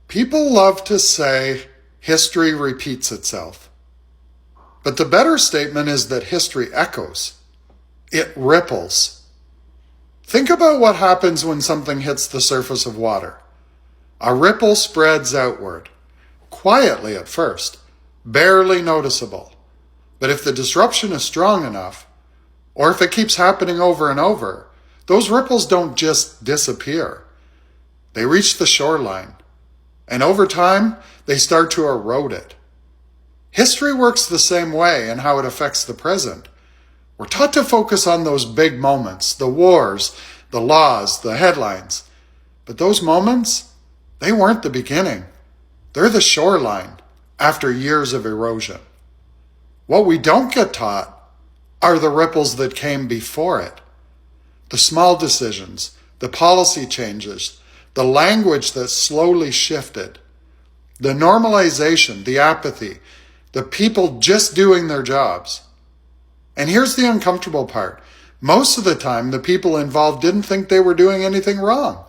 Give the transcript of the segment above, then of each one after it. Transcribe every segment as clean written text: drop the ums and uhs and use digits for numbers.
People love to say history repeats itself. But the better statement is that history echoes. It ripples. Think about what happens when something hits the surface of water. A ripple spreads outward, quietly at first, barely noticeable. But if the disruption is strong enough, or if it keeps happening over and over, those ripples don't just disappear. They reach the shoreline, and over time, they start to erode it. History works the same way in how it affects the present. We're taught to focus on those big moments, the wars, the laws, the headlines. But those moments, they weren't the beginning. They're the shoreline after years of erosion. What we don't get taught are the ripples that came before it. The small decisions, the policy changes, the language that slowly shifted, the normalization, the apathy, the people just doing their jobs. And here's the uncomfortable part. Most of the time, the people involved didn't think they were doing anything wrong.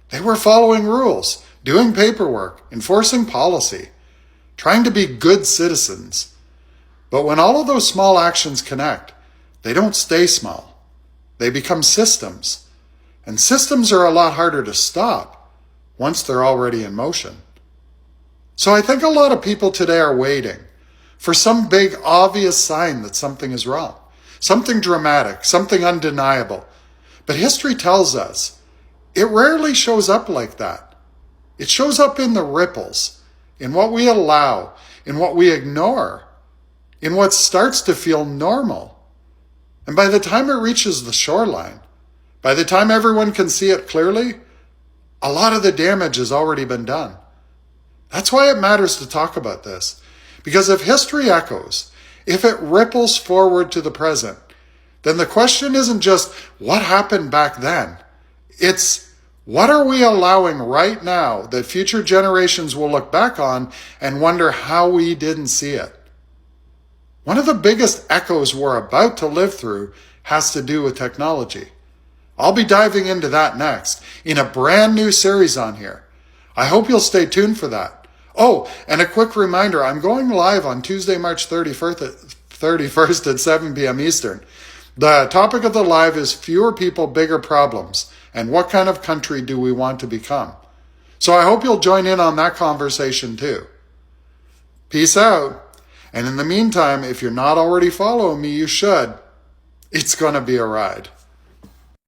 They were following rules, doing paperwork, enforcing policy, trying to be good citizens. But when all of those small actions connect, they don't stay small. They become systems. And systems are a lot harder to stop once they're already in motion. So I think a lot of people today are waiting for some big obvious sign that something is wrong, something dramatic, something undeniable. But history tells us it rarely shows up like that. It shows up in the ripples, in what we allow, in what we ignore, in what starts to feel normal. And by the time it reaches the shoreline, by the time everyone can see it clearly, a lot of the damage has already been done. That's why it matters to talk about this. Because if history echoes, if it ripples forward to the present, then the question isn't just what happened back then. It's what are we allowing right now that future generations will look back on and wonder how we didn't see it. One of the biggest echoes we're about to live through has to do with technology. I'll be diving into that next in a brand new series on here. I hope you'll stay tuned for that. Oh, and a quick reminder, I'm going live on Tuesday, March 31st at 7 p.m. Eastern. The topic of the live is fewer people, bigger problems, and what kind of country do we want to become? So I hope you'll join in on that conversation too. Peace out. And in the meantime, if you're not already following me, you should. It's going to be a ride.